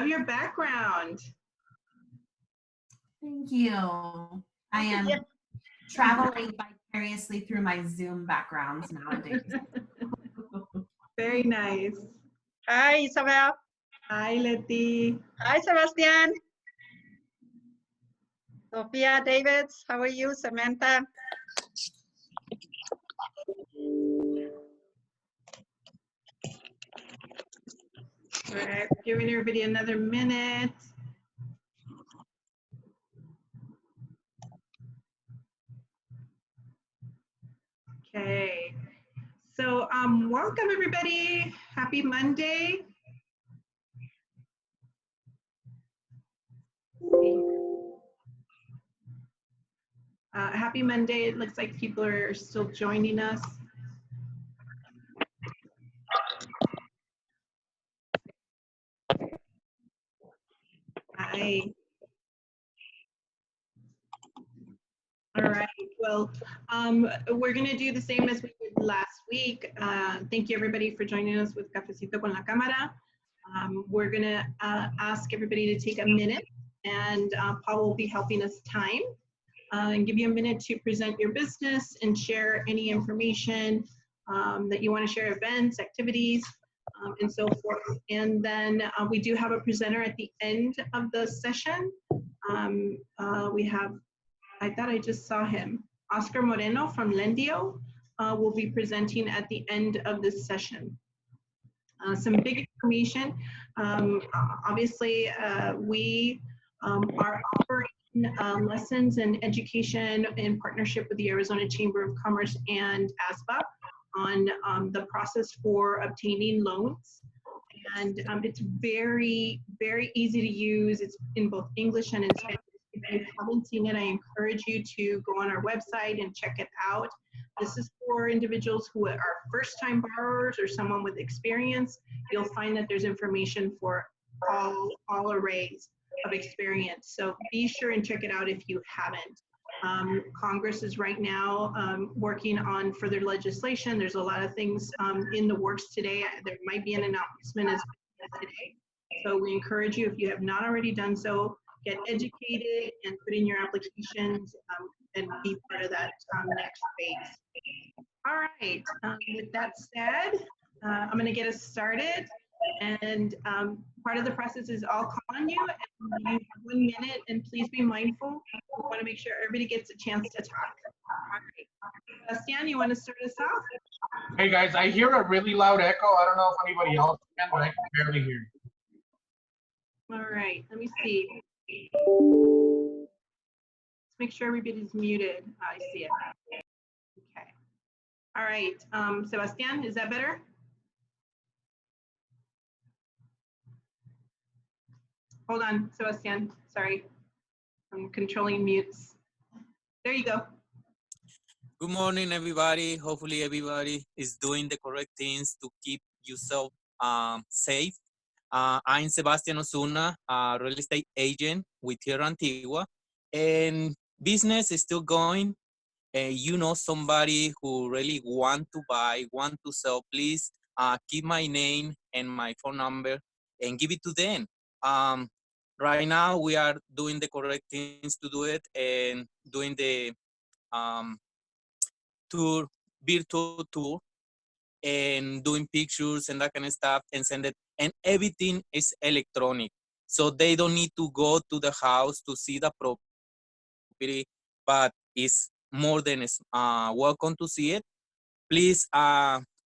your background. Thank you. I am traveling vicariously through my Zoom backgrounds nowadays. Very nice. Hi, Isabel. Hi, Leti. Hi, Sebastian. Sophia, David, how are you? Samantha? All right, giving everybody another minute. Okay, so welcome everybody. Happy Monday. Happy Monday. It looks like people are still joining us. Hi. All right, well, we're gonna do the same as we did last week. Thank you everybody for joining us with Cafecito con la Cámara. We're gonna ask everybody to take a minute, and Paul will be helping us time and give you a minute to present your business and share any information that you wanna share, events, activities, and so forth. And then we do have a presenter at the end of the session. We have, I thought I just saw him, Oscar Moreno from Lendio will be presenting at the end of this session. Some big information. Obviously, we are offering lessons and education in partnership with the Arizona Chamber of Commerce and ASBA on the process for obtaining loans. And it's very, very easy to use. It's in both English and in Spanish. If you haven't seen it, I encourage you to go on our website and check it out. This is for individuals who are first-time borrowers or someone with experience. You'll find that there's information for all arrays of experience. So be sure and check it out if you haven't. Congress is right now working on further legislation. There's a lot of things in the works today. There might be an announcement as today. So we encourage you, if you have not already done so, get educated and put in your applications and be part of that next phase. All right, with that said, I'm gonna get us started. And part of the process is I'll call on you and you have 1 minute, and please be mindful. We wanna make sure everybody gets a chance to talk. All right, Sebastian, you wanna start us off? Hey guys, I hear a really loud echo. I don't know if anybody else can, but I can barely hear. All right, let me see. Let's make sure everybody's muted. I see it. Okay. All right, Sebastian, is that better? Hold on, Sebastian, sorry. I'm controlling mutes. There you go. Good morning, everybody. Hopefully everybody is doing the correct things to keep yourself safe. I'm Sebastian Osuna, a real estate agent with Tierra Antigua, and business is still going. You know somebody who really want to buy, want to sell, please keep my name and my phone number and give it to them. Right now, we are doing the correct things to do it and doing the virtual tour and doing pictures and that kind of stuff and send it. And everything is electronic. So they don't need to go to the house to see the property, but it's more than welcome to see it. Please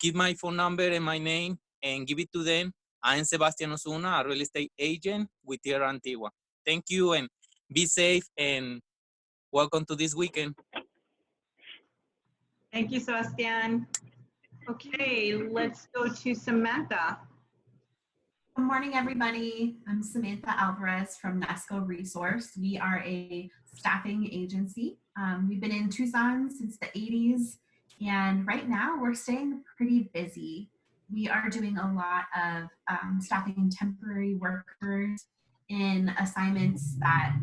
give my phone number and my name and give it to them. I'm Sebastian Osuna, a real estate agent with Tierra Antigua. Thank you and be safe and welcome to this weekend. Thank you, Sebastian. Okay, let's go to Samantha. Good morning, everybody. I'm Samantha Alvarez from Nesco Resource. We are a staffing agency. We've been in Tucson since the 80s, and right now we're staying pretty busy. We are doing a lot of staffing temporary workers in assignments that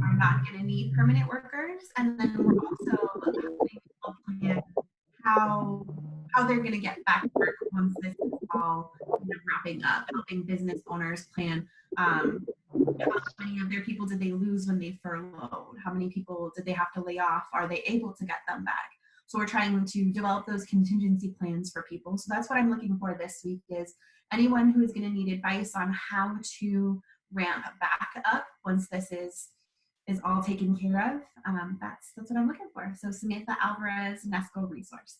are not going to need permanent workers, and then we're also helping people plan how they're going to get back to work once this is all wrapping up, helping business owners plan How many of their people did they lose when they furloughed? How many people did they have to lay off? Are they able to get them back? So we're trying to develop those contingency plans for people. So that's what I'm looking for this week, is anyone who is going to need advice on how to ramp back up once this is all taken care of. That's what I'm looking for. So Samantha Alvarez, NESCO Resource.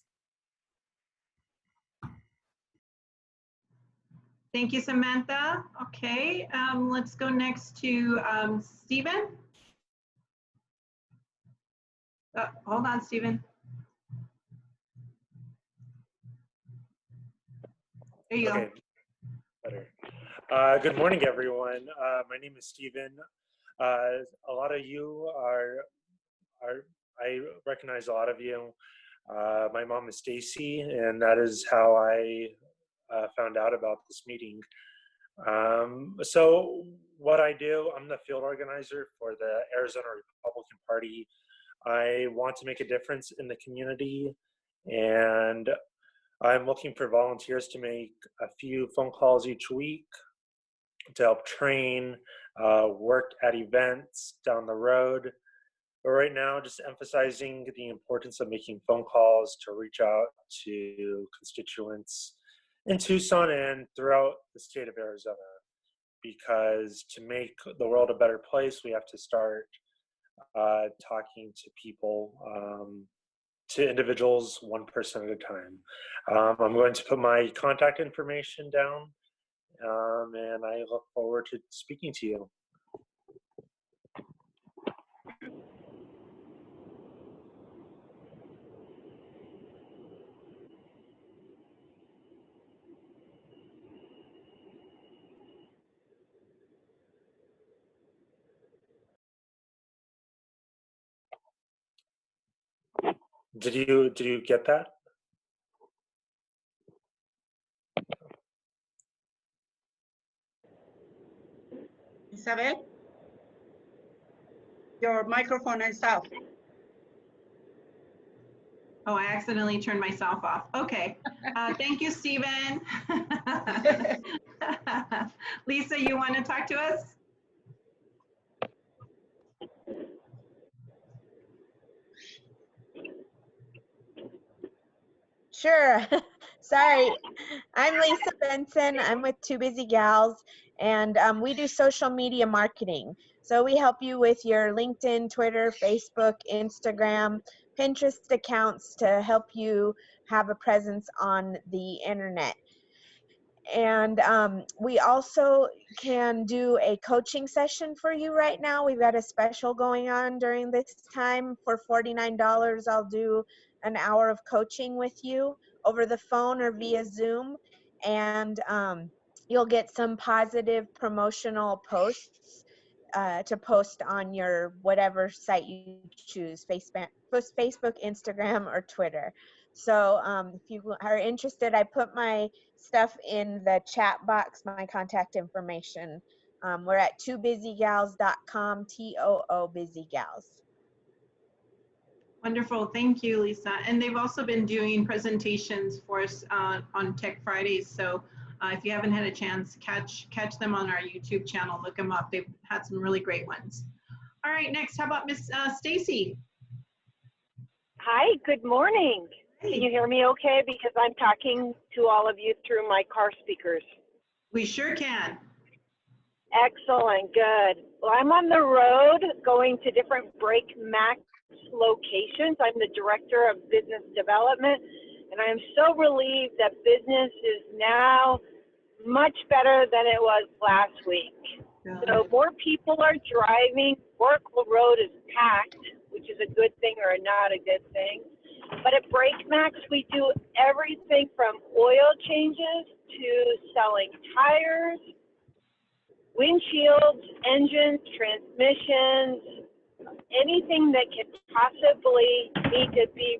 Thank you, Samantha. Okay, let's go next to Stephen. Hold on, Stephen. There you Okay, better. Good morning, everyone. My name is Stephen. A lot of you I recognize a lot of you. My mom is Stacy, and that is how I found out about this meeting. So what I do, I'm the field organizer for the Arizona Republican Party. I want to make a difference in the community, and I'm looking for volunteers to make a few phone calls each week to help train, work at events down the road. But right now, just emphasizing the importance of making phone calls to reach out to constituents in Tucson and throughout the state of Arizona. Because to make the world a better place, we have to start talking to people, to individuals, one person at a time. I'm going to put my contact information down, and I look forward to speaking to you. Did you get that? Isabel, your microphone is off. Oh, I accidentally turned myself off. Okay. Thank you, Stephen. Lisa, you want to talk to us? Sure. Sorry. I'm Lisa Benson. I'm with Two Busy Gals, and we do social media marketing. So we help you with your LinkedIn, Twitter, Facebook, Instagram, Pinterest accounts to help you have a presence on the internet. And we also can do a coaching session for you right now. We've got a special going on during this time. For $49, I'll do an hour of coaching with you over the phone or via Zoom. And you'll get some positive promotional posts to post on your whatever site you choose, Facebook, Instagram, or Twitter. So if you are interested, I put my stuff in the chat box, my contact information. We're at twobusygals.com, TOO Busy Gals. Wonderful. Thank you, Lisa. And they've also been doing presentations for us on Tech Fridays. So if you haven't had a chance, catch them on our YouTube channel. Look them up. They've had some really great ones. All right, next, how about Miss Stacy? Hi, good morning. Hey. Can you hear me okay? Because I'm talking to all of you through my car speakers. We sure can. Excellent, good. Well, I'm on the road going to different Break Max locations. I'm the Director of Business Development, and I'm so relieved that business is now much better than it was last week. So more people are driving. Oracle Road is packed, which is a good thing or not a good thing. But at Break Max, we do everything from oil changes to selling tires, windshields, engines, transmissions, anything that can possibly need to be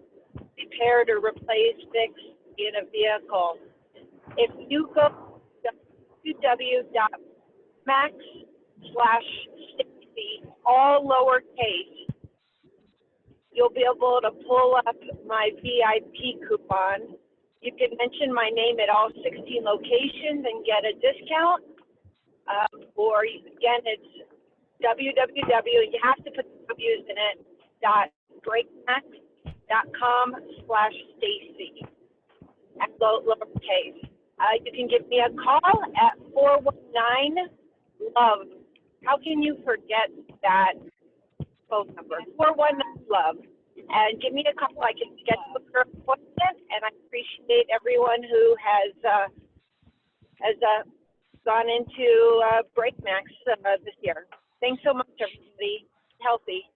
repaired or replaced, fixed in a vehicle. If you go to www.max/Stacy, all lowercase, you'll be able to pull up my VIP coupon. You can mention my name at all 16 locations and get a discount. Or again, it's www, you have to put the W's in it, .breakmax.com/Stacy, at lowercase. You can give me a call at 419-LOVE. How can you forget that phone number? 419-LOVE. And give me a call. I can schedule a appointment, and I appreciate everyone who has gone into BreakMax this year. Thanks so much, everybody. Healthy.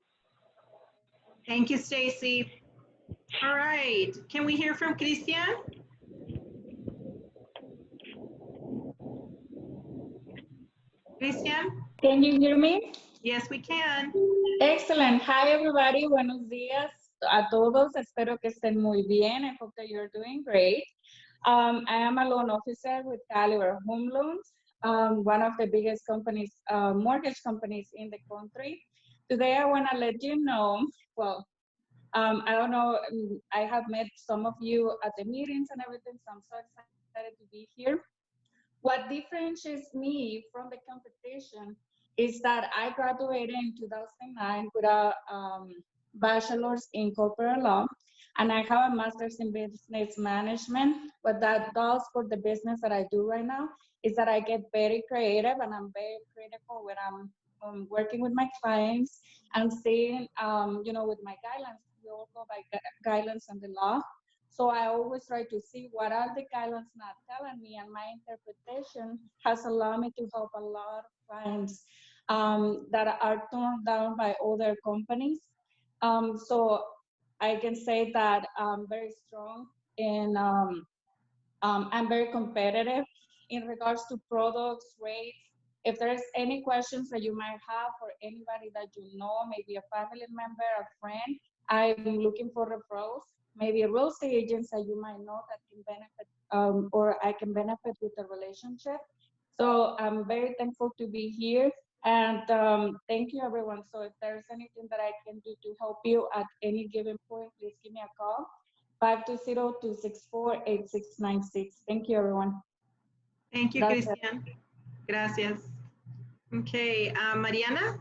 Thank you, Stacy. All right, can we hear from Christian? Christian? Can you hear me? Yes, we can. Excellent. Hi, everybody. Buenos días a todos. Espero que estén muy bien. I hope that you're doing great. I am a loan officer with Caliber Home Loans, one of the biggest companies, mortgage companies in the country. Today, I want to let you know, well, I don't know, I have met some of you at the meetings and everything, so I'm so excited to be here. What differentiates me from the competition is that I graduated in 2009 with a bachelor's in corporate law, and I have a master's in business management. What that does for the business that I do right now is that I get very creative, and I'm very critical when I'm working with my clients and seeing, you know, with my guidelines, we all go by guidelines and the law. So I always try to see what are the guidelines not telling me, and my interpretation has allowed me to help a lot of clients that are turned down by other companies. So I can say that I'm very strong and I'm very competitive in regards to products, rates. If there's any questions that you might have for anybody that you know, maybe a family member, a friend, I'm looking for referrals, maybe real estate agents that you might know that can benefit or I can benefit with the relationship. So I'm very thankful to be here. And thank you, everyone. So if there's anything that I can do to help you at any given point, please give me a call, 520-264-8696. Thank you, everyone. Thank you, Gracias. Christian. Gracias. Okay, Mariana?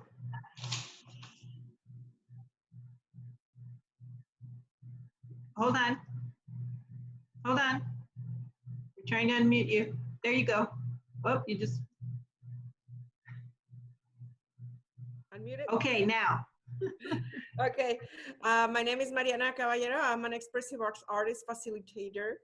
Hold on. Hold on. We're trying to unmute you. There you go. Oh, you just. Unmuted? Okay, now. Okay. My name is Mariana Caballero. I'm an expressive arts artist, facilitator,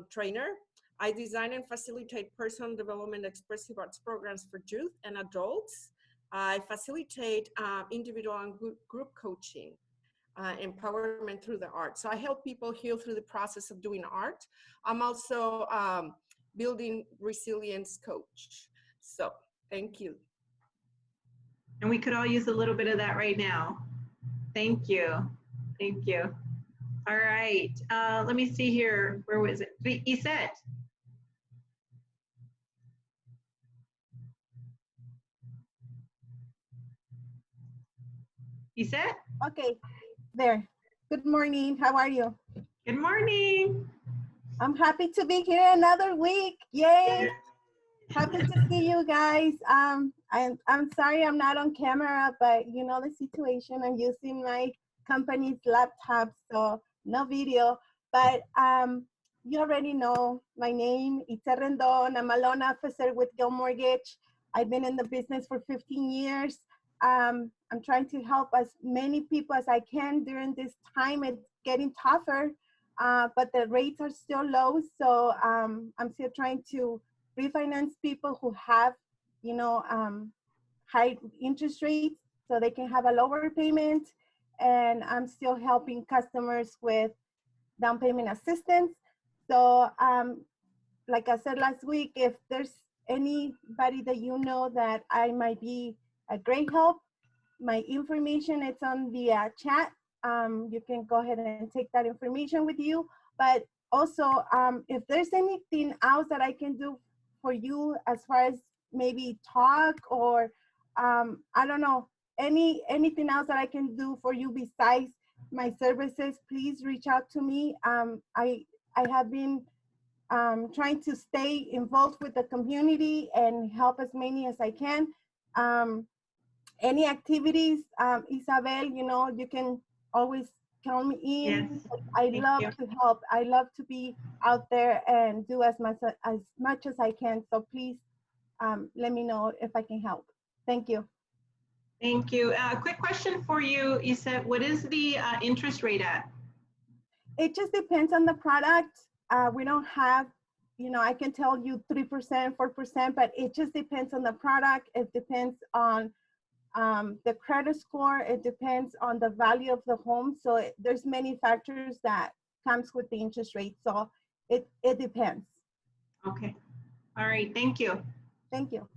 trainer. I design and facilitate personal development expressive arts programs for youth and adults. I facilitate individual and group coaching, empowerment through the art. So I help people heal through the process of doing art. I'm also building resilience coach. So thank you. And we could all use a little bit of that right now. Thank you. Thank you. All right. Let me see here. Where was it? Isette. Isette? Okay, there. Good morning. How are you? Good morning. I'm happy to be here another week. Yay! Happy to see you guys. I'm sorry I'm not on camera, but you know the situation. I'm using my company's laptop, so no video. But you already know my name, Itzel Rendon. I'm a loan officer with Gil Mortgage. I've been in the business for 15 years. I'm trying to help as many people as I can during this time. It's getting tougher, but the rates are still low. So I'm still trying to refinance people who have, you know, high interest rates so they can have a lower payment. And I'm still helping customers with down payment assistance. So like I said last week, if there's anybody that you know that I might be a great help, my information is on the chat. You can go ahead and take that information with you. But also, if there's anything else that I can do for you as far as maybe talk or I don't know, anything else that I can do for you besides my services, please reach out to me. I have been trying to stay involved with the community and help as many as I can. Any activities, Isabel, you know, you can always count me in. Yes. I Thank love you. to help. I love to be out there and do as much as I can. So please let me know if I can help. Thank you. Thank you. Quick question for you, Isa. What is the interest rate at? It just depends on the product. We don't have, you know, I can tell you 3%, 4%, but it just depends on the product. It depends on the credit score. It depends on the value of the home. So there's many factors that comes with the interest rate. So it depends. Okay. All right. Thank you. Thank you.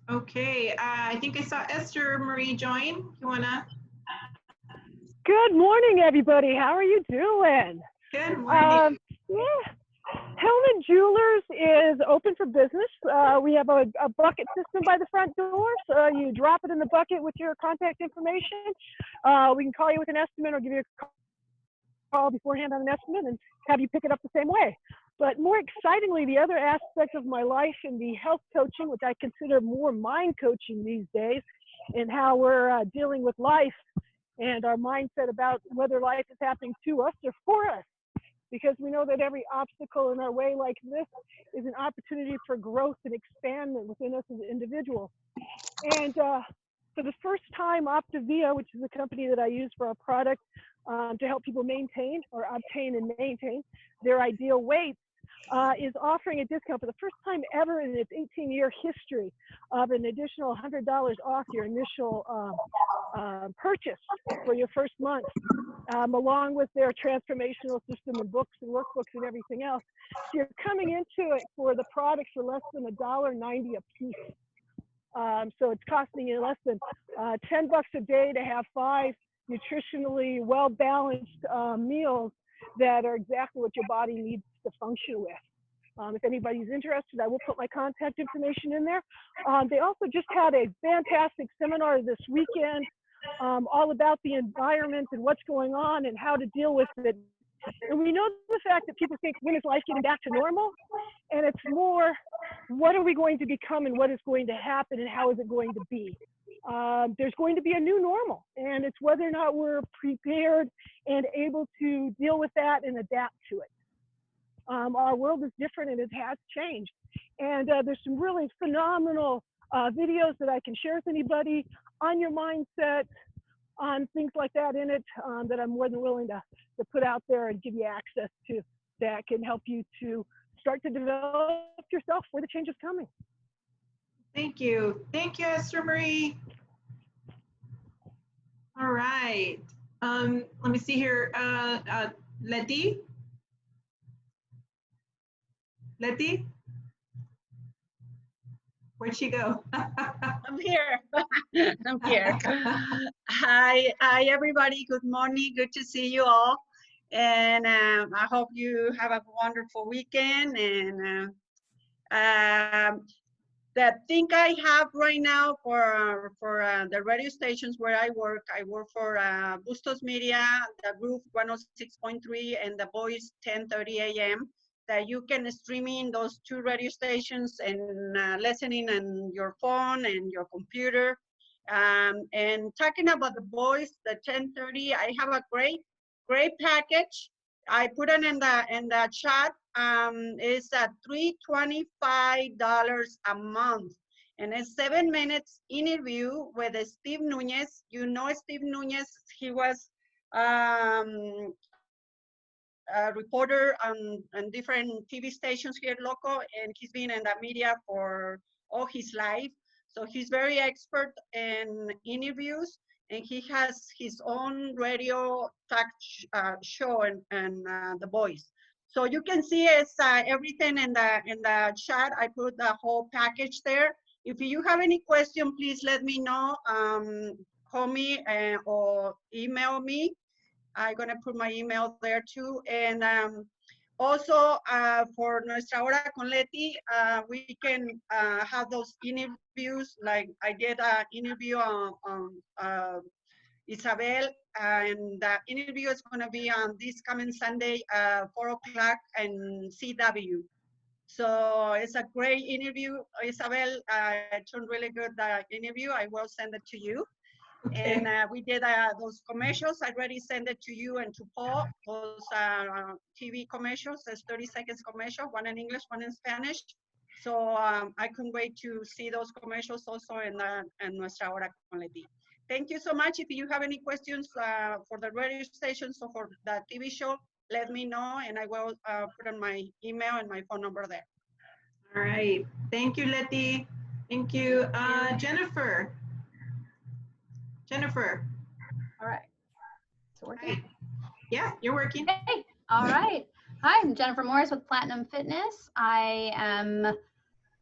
Okay. I think I saw Esther Marie join. You wanna? Good morning, everybody. How are you doing? Good morning. Yeah. Hellman Jewelers is open for business. We have a bucket system by the front door. So you drop it in the bucket with your contact information. We can call you with an estimate or give you a call beforehand on an estimate and have you pick it up the same way. But more excitingly, the other aspect of my life in the health coaching, which I consider more mind coaching these days, and how we're dealing with life and our mindset about whether life is happening to us or for us. Because we know that every obstacle in our way like this is an opportunity for growth and expandment within us as individuals. And for the first time, Optavia, which is a company that I use for our product to help people maintain or obtain and maintain their ideal weight, is offering a discount for the first time ever in its 18-year history of an additional $100 off your initial purchase for your first month, along with their transformational system and books and workbooks and everything else. So you're coming into it for the products for less than $1.90 a piece. So it's costing you less than $10 a day to have 5 nutritionally well-balanced meals that are exactly what your body needs to function with. If anybody's interested, I will put my contact information in there. They also just had a fantastic seminar this weekend all about the environment and what's going on and how to deal with it. And we know the fact that people think, when is life getting back to normal? And it's more, what are we going to become and what is going to happen and how is it going to be? There's going to be a new normal, and it's whether or not we're prepared and able to deal with that and adapt to it. Our world is different and it has changed. And there's some really phenomenal videos that I can share with anybody on your mindset, on things like that in it, that I'm more than willing to put out there and give you access to, that can help you to start to develop yourself for the change is coming. Thank you. Thank you, Esther Marie. All right. Let me see here. Letty? Letty? Where'd she go? I'm here. I'm here. Hi, everybody. Good morning. Good to see you all. And I hope you have a wonderful weekend. And the thing I have right now for the radio stations where I work for Bustos Media, the Group 106.3 and the Voice 10:30 a.m. that you can stream in those 2 radio stations and listening on your phone and your computer. And talking about the Voice, the 10:30, I have a great package. I put it in the chat. It's at $325 a month, and it's 7 minutes interview with Steve Nunez. You know Steve Nunez. He was a reporter on different TV stations here local, and he's been in the media for all his life. So he's very expert in interviews, and he has his own radio talk show and The Voice. So you can see it's everything in the chat. I put the whole package there. If you have any question, please let me know. Call me or email me. I'm gonna put my email there too. And also for Nuestra Hora con Leti, we can have those interviews. Like I did an interview on Isabel, and the interview is going to be on this coming Sunday, 4 o'clock in CW. So it's a great interview, Isabel. It's a really good interview. I will send it to you. Okay. And we did those commercials. I already sent it to you and to Paul. Those TV commercials. There's 30 seconds commercial, one in English, one in Spanish. So I couldn't wait to see those commercials also in Nuestra Hora con Leti. Thank you so much. If you have any questions for the radio stations or for the TV show, let me know, and I will put on my email and my phone number there. All right. Thank you, Leti. Thank you. Jennifer. Jennifer. All right. So working? Yeah, you're working. Hey, all right. Hi, I'm Jennifer Morris with Platinum Fitness. I am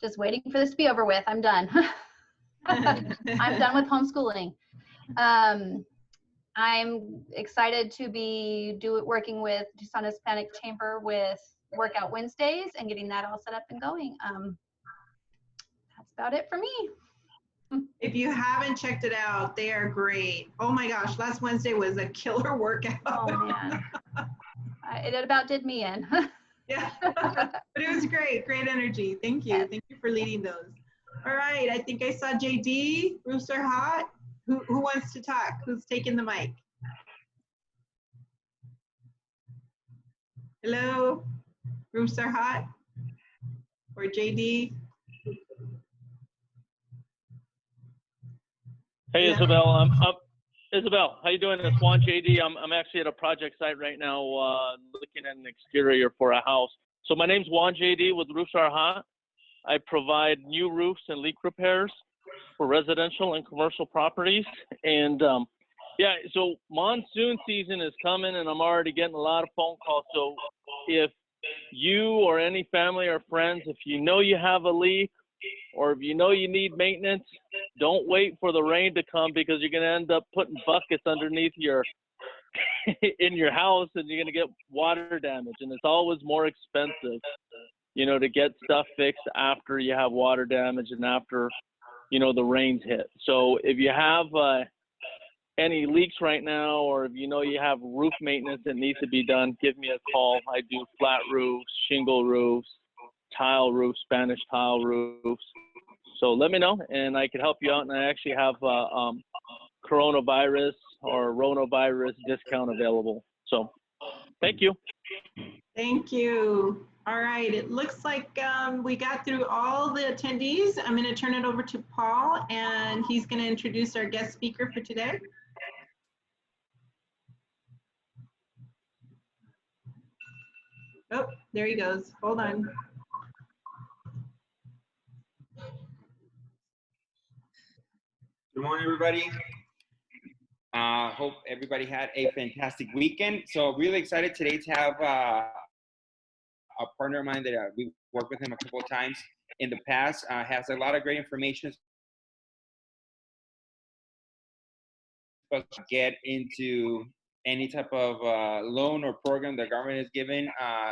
just waiting for this to be over with. I'm done. I'm done with homeschooling. I'm excited to be working with Tucson Hispanic Chamber with Workout Wednesdays and getting that all set up and going. That's about it for me. If you haven't checked it out, they are great. Oh my gosh, last Wednesday was a killer workout. Oh man, it about did me in. Yeah, but it was great, great energy. Thank you. Thank you for leading those. All right, I think I saw JD, roofs are hot. Who wants to talk? Who's taking the mic? Hello, roofs are hot, or JD? Hey, yeah. Isabel. Isabel, how you doing? It's Juan JD. I'm actually at a project site right now, looking at an exterior for a house. So my name's Juan JD with Roofs Are Hot. I provide new roofs and leak repairs for residential and commercial properties. And yeah, so monsoon season is coming, and I'm already getting a lot of phone calls. So if you or any family or friends, if you know you have a leak, or if you know you need maintenance, don't wait for the rain to come, because you're going to end up putting buckets underneath your in your house, and you're going to get water damage. And it's always more expensive, you know, to get stuff fixed after you have water damage and after, you know, the rains hit. So if you have any leaks right now, or if you know you have roof maintenance that needs to be done, give me a call. I do flat roofs, shingle roofs, tile roofs, Spanish tile roofs. So let me know, and I can help you out. And I actually have coronavirus or ronavirus discount available. So thank you. Thank you. All right, it looks like we got through all the attendees. I'm going to turn it over to Paul, and he's going to introduce our guest speaker for today. Oh, there he goes. Hold on. Good morning, everybody. Hope everybody had a fantastic weekend. So really excited today to have a partner of mine that we worked with him a couple of times in the past. Has a lot of great information to get into any type of loan or program the government is giving.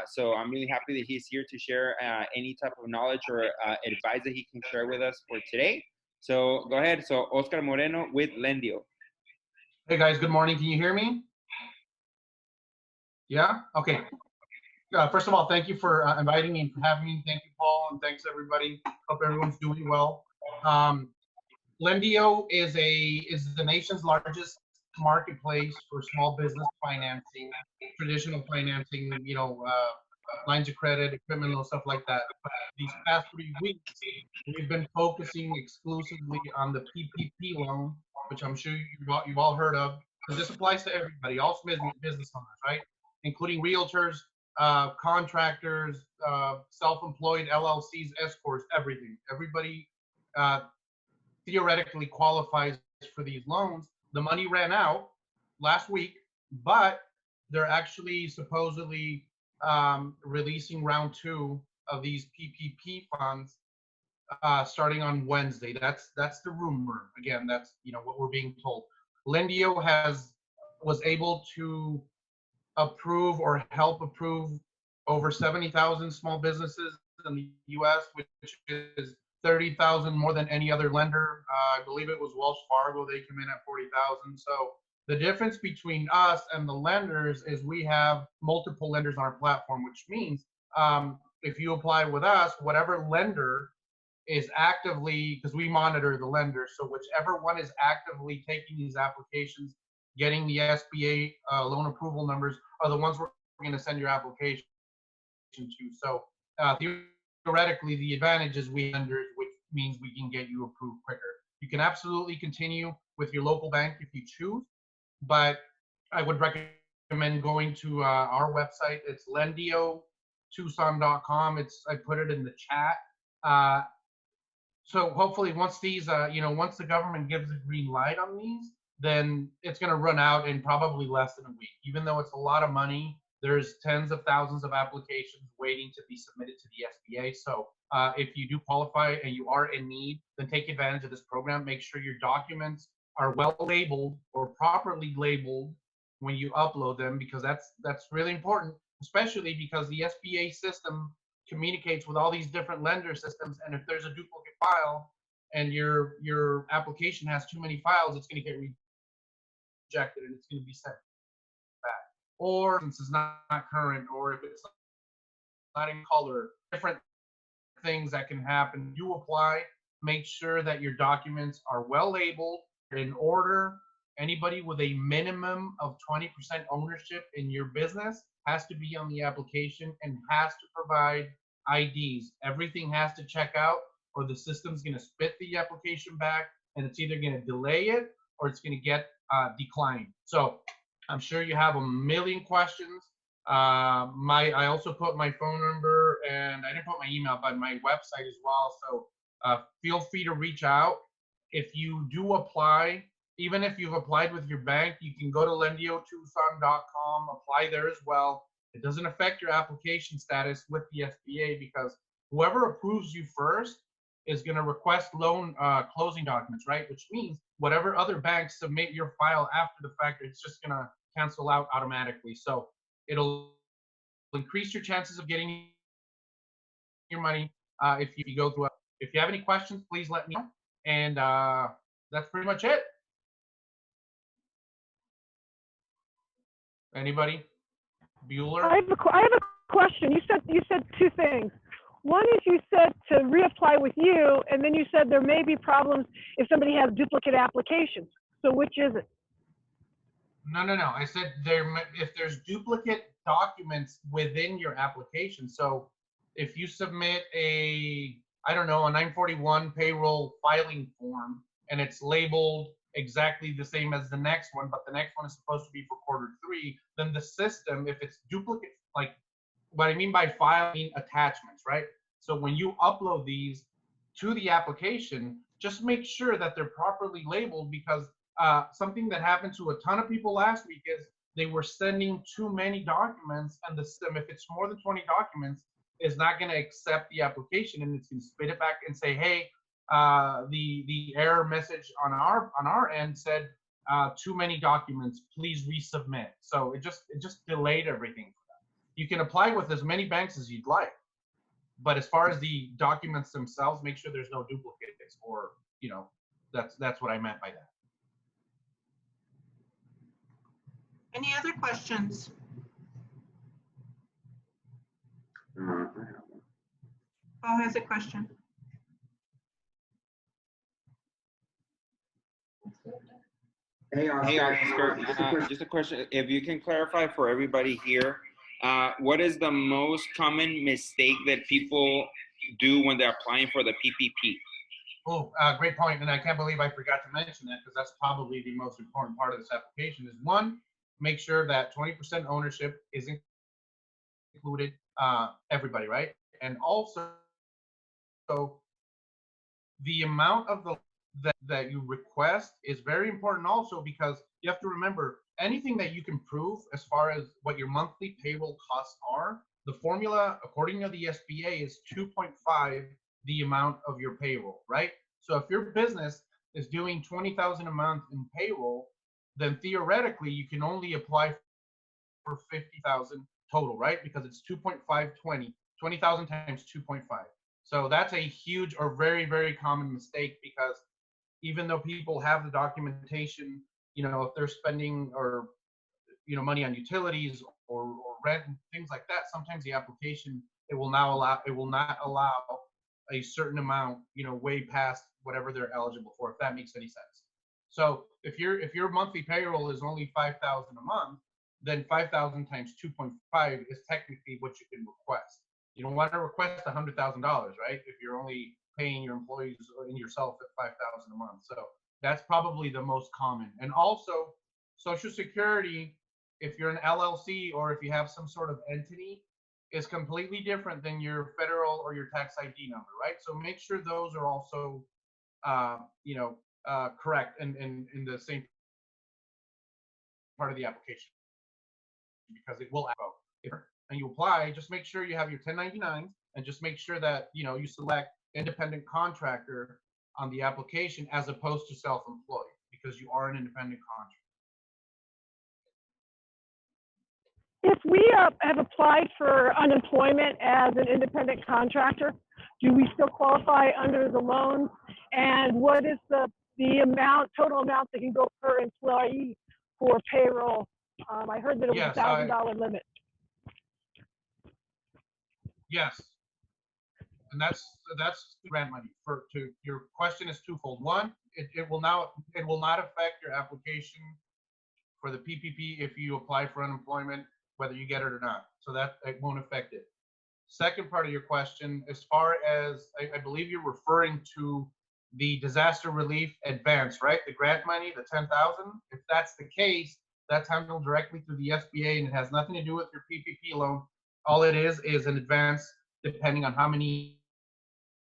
So I'm really happy that he's here to share any type of knowledge or advice that he can share with us for today. So go ahead. So Oscar Moreno with Lendio. Hey guys, good morning. Can you hear me? Yeah? Okay. First of all, thank you for inviting me and for having me. Thank you, Paul, and thanks everybody. Hope everyone's doing well. Lendio is the nation's largest marketplace for small business financing, traditional financing, you know, lines of credit, equipment loans, stuff like that. But these past 3 weeks, we've been focusing exclusively on the PPP loan, which I'm sure you've all heard of, because this applies to everybody, all business owners, right? Including realtors, contractors, self-employed, LLCs, S-corps, everything. Everybody theoretically qualifies for these loans. The money ran out last week, but they're actually supposedly releasing round 2 of these PPP funds starting on Wednesday. That's the rumor. Again, that's, you know, what we're being told. Lendio was able to approve or help approve over 70,000 small businesses in the U.S., which is 30,000 more than any other lender. I believe it was Wells Fargo. They came in at 40,000. So The difference between us and the lenders is we have multiple lenders on our platform, which means if you apply with us, whatever lender is actively, because we monitor the lenders, so whichever one is actively taking these applications, getting the SBA loan approval numbers, are the ones we're going to send your application to. So theoretically, the advantage is we lenders, which means we can get you approved quicker. You can absolutely continue with your local bank if you choose, but I would recommend going to our website. It's lendiotucson.com. I put it in the chat. So hopefully once these, once the government gives a green light on these, then it's going to run out in probably less than a week. Even though it's a lot of money, there's tens of thousands of applications waiting to be submitted to the SBA. So if you do qualify and you are in need, then take advantage of this program. Make sure your documents are well labeled or properly labeled when you upload them, because that's really important, especially because the SBA system communicates with all these different lender systems, and if there's a duplicate file and your application has too many files, it's going to get rejected and it's going to be sent back. Or since it's not current, or if it's not in color, different things that can happen. You apply, make sure that your documents are well labeled, in order. Anybody with a minimum of 20% ownership in your business has to be on the application and has to provide IDs. Everything has to check out, or the system's going to spit the application back, and it's either going to delay it or it's going to get declined. So I'm sure you have a million questions. I also put my phone number, and I didn't put my email, but my website as well. So feel free to reach out. If you do apply, even if you've applied with your bank, you can go to lendiotucson.com, apply there as well. It doesn't affect your application status with the SBA, because whoever approves you first is going to request loan closing documents, right? Which means whatever other banks submit your file after the fact, it's just going to cancel out automatically. So it'll increase your chances of getting your money if you go through. If you have any questions, please let me know. And that's pretty much it. Anybody? Bueller? I have a question. You said two things. One is you said to reapply with you, and then you said there may be problems if somebody has duplicate applications. So which is it? No. I said if there's duplicate documents within your application. So if you submit a 941 payroll filing form and it's labeled exactly the same as the next one, but the next one is supposed to be for Q3, then the system, if it's duplicate, like what I mean by file, I mean attachments, right? So when you upload these to the application, just make sure that they're properly labeled, because something that happened to a ton of people last week is they were sending too many documents, and the system, if it's more than 20 documents, is not going to accept the application, and it's going to spit it back and say, hey, the error message on our end said too many documents, please resubmit. So it just delayed everything for them. You can apply with as many banks as you'd like, but as far as the documents themselves, make sure there's no duplicates, or that's what I meant by that. Any other questions? Paul has a question. Hey, Oscar. Just a question. If you can clarify for everybody here, what is the most common mistake that people do when they're applying for the PPP? Oh, great point. And I can't believe I forgot to mention that, because that's probably the most important part of this application. Is one, make sure that 20% ownership is included, everybody, right? And also, the amount of that you request is very important also, because you have to remember, anything that you can prove as far as what your monthly payroll costs are, the formula according to the SBA is 2.5 the amount of your payroll, right? So if your business is doing $20,000 a month in payroll, then theoretically you can only apply for $50,000 total, right? Because it's 2.520, 20,000 times 2.5. So that's a huge or very, very common mistake, because even though people have the documentation, you know, if they're spending or, you know, money on utilities or rent and things like that, sometimes the application, it will not allow a certain amount, you know, way past whatever they're eligible for, if that makes any sense. So if your monthly payroll is only 5,000 a month, then 5,000 times 2.5 is technically what you can request. You don't want to request $100,000, right? If you're only paying your employees and yourself at 5,000 a month. So that's probably the most common. And also, Social Security, if you're an LLC or if you have some sort of entity, is completely different than your federal or your tax ID number, right? So make sure those are also, you know, correct and in the same part of the application, because it will ask. And you apply, just make sure you have your 1099s and just make sure that, you know, you select independent contractor on the application as opposed to self-employed, because you are an independent contractor. If we have applied for unemployment as an independent contractor, do we still qualify under the loan? And what is the total amount that can go per employee for payroll? I heard that it was Yes, a $1,000 limit. Yes, and that's grant money. Your question is twofold. One, it will not affect your application for the PPP if you apply for unemployment, whether you get it or not. So that it won't affect it. Second part of your question, as far as I believe you're referring to the disaster relief advance, right? The grant money, the 10,000. If that's the case, that's handled directly through the SBA and it has nothing to do with your PPP loan. All it is an advance depending on how many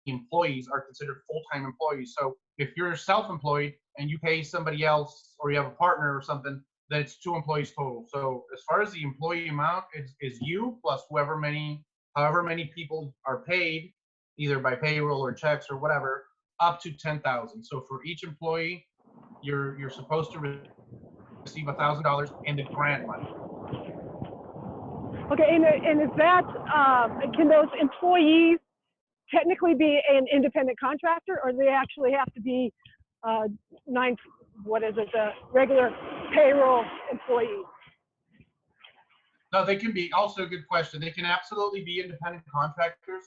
employees are considered full-time employees. So if you're self-employed and you pay somebody else or you have a partner or something, then it's 2 employees total. So as far as the employee amount is you plus however many people are paid, either by payroll or checks or whatever, up to 10,000. So for each employee, you're supposed to receive $1,000 in the grant money. Okay, and is that, can those employees technically be an independent contractor, or do they actually have to be the regular payroll employees? No, they can be, also a good question. They can absolutely be independent contractors.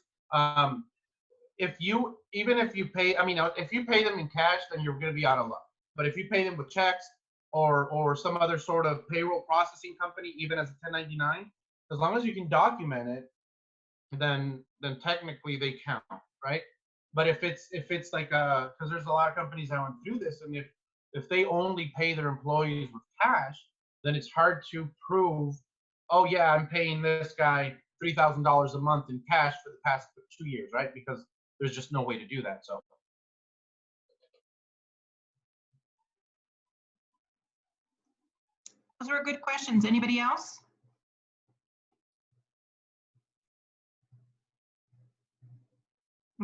If you pay them in cash, then you're going to be out of luck. But if you pay them with checks or some other sort of payroll processing company, even as a 1099, as long as you can document it, then technically they count, right? But if it's like because there's a lot of companies that want to do this, and if they only pay their employees with cash, then it's hard to prove, oh yeah, I'm paying this guy $3,000 a month in cash for the past 2 years, right? Because there's just no way to do that. So. Those were good questions. Anybody else?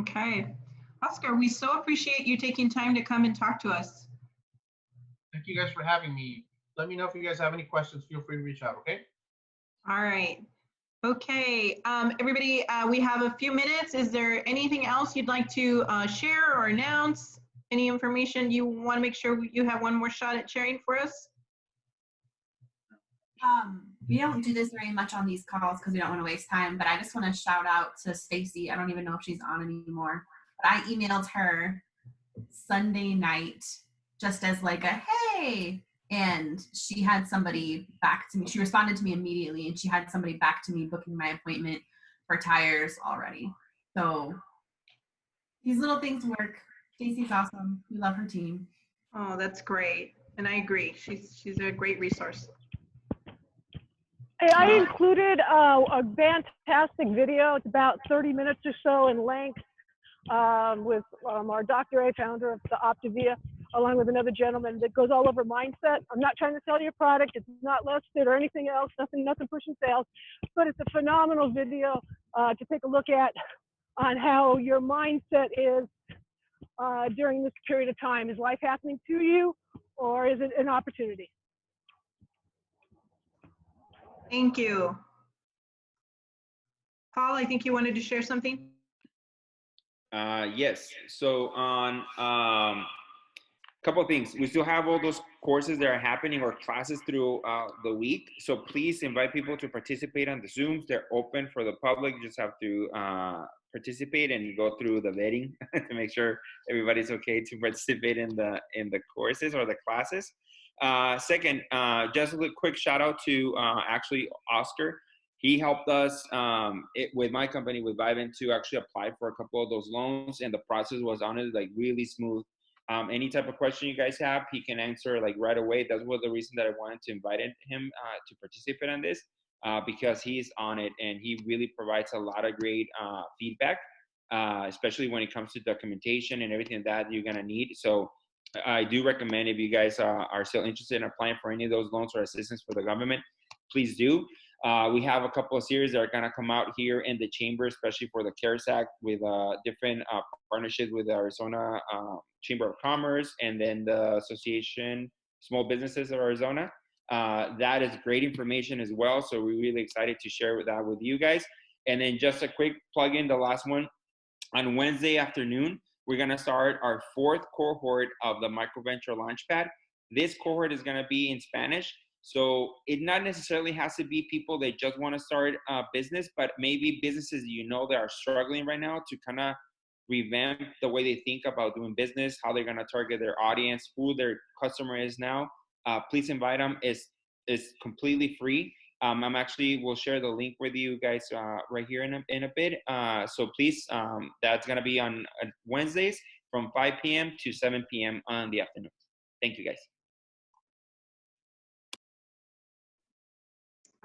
Okay. Oscar, we so appreciate you taking time to come and talk to us. Thank you guys for having me. Let me know if you guys have any questions. Feel free to reach out, okay? All right. Okay, everybody, we have a few minutes. Is there anything else you'd like to share or announce? Any information you want to make sure you have one more shot at sharing for us? We don't do this very much on these calls because we don't want to waste time, but I just want to shout out to Stacy. I don't even know if she's on anymore, but I emailed her Sunday night just as like a, hey, and she had somebody back to me. She responded to me immediately and she had somebody back to me booking my appointment for tires already. So these little things work. Stacy's awesome. We love her team. Oh, that's great. And I agree. She's a great resource. Hey, I included a fantastic video. It's about 30 minutes or so in length with our Dr. A, founder of the Optavia, along with another gentleman that goes all over mindset. I'm not trying to sell you a product. It's not listed or anything else, nothing pushing sales, but it's a phenomenal video to take a look at on how your mindset is during this period of time. Is life happening to you or is it an opportunity? Thank you. Paul, I think you wanted to share something? Yes. So on couple of things. We still have all those courses that are happening or classes through the week. So please invite people to participate on the Zooms. They're open for the public. You just have to participate and go through the vetting to make sure everybody's okay to participate in the courses or the classes. Second, just a quick shout out to actually Oscar. He helped us with my company, with Vivint, to actually apply for a couple of those loans, and the process was honestly like really smooth. Any type of question you guys have, he can answer like right away. That was the reason that I wanted to invite him to participate on this, because he's on it and he really provides a lot of great feedback, especially when it comes to documentation and everything that you're gonna need. So I do recommend, if you guys are still interested in applying for any of those loans or assistance for the government, please do. We have a couple of series that are going to come out here in the chamber, especially for the CARES Act, with different partnerships with the Arizona Chamber of Commerce and then the Association Small Businesses of Arizona. That is great information as well. So we're really excited to share that with you guys. And then just a quick plug in, the last one. On Wednesday afternoon, we're going to start our 4th cohort of the Microventure Launchpad. This cohort is going to be in Spanish. So it not necessarily has to be people that just want to start a business, but maybe businesses that are struggling right now to kind of revamp the way they think about doing business, how they're going to target their audience, who their customer is now. Please invite them. It's completely free. I'm actually will share the link with you guys right here in a bit. So please, that's going to be on Wednesdays from 5 p.m. to 7 p.m. on the afternoon. Thank you, guys.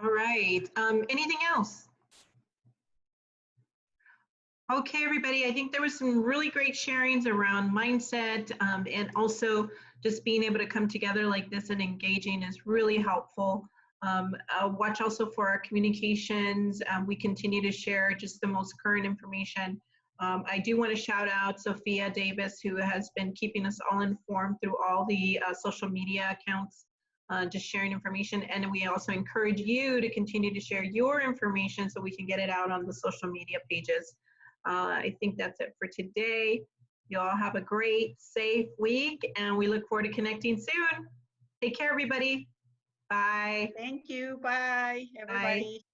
All right. Anything else? Okay, everybody. I think there was some really great sharings around mindset, and also just being able to come together like this and engaging is really helpful. Watch also for our communications. We continue to share just the most current information. I do want to shout out Sophia Davis, who has been keeping us all informed through all the social media accounts, just sharing information. And we also encourage you to continue to share your information so we can get it out on the social media pages. I think that's it for today. You all have a great, safe week, and we look forward to connecting soon. Take care, everybody. Bye. Thank you. Bye, everybody. Bye.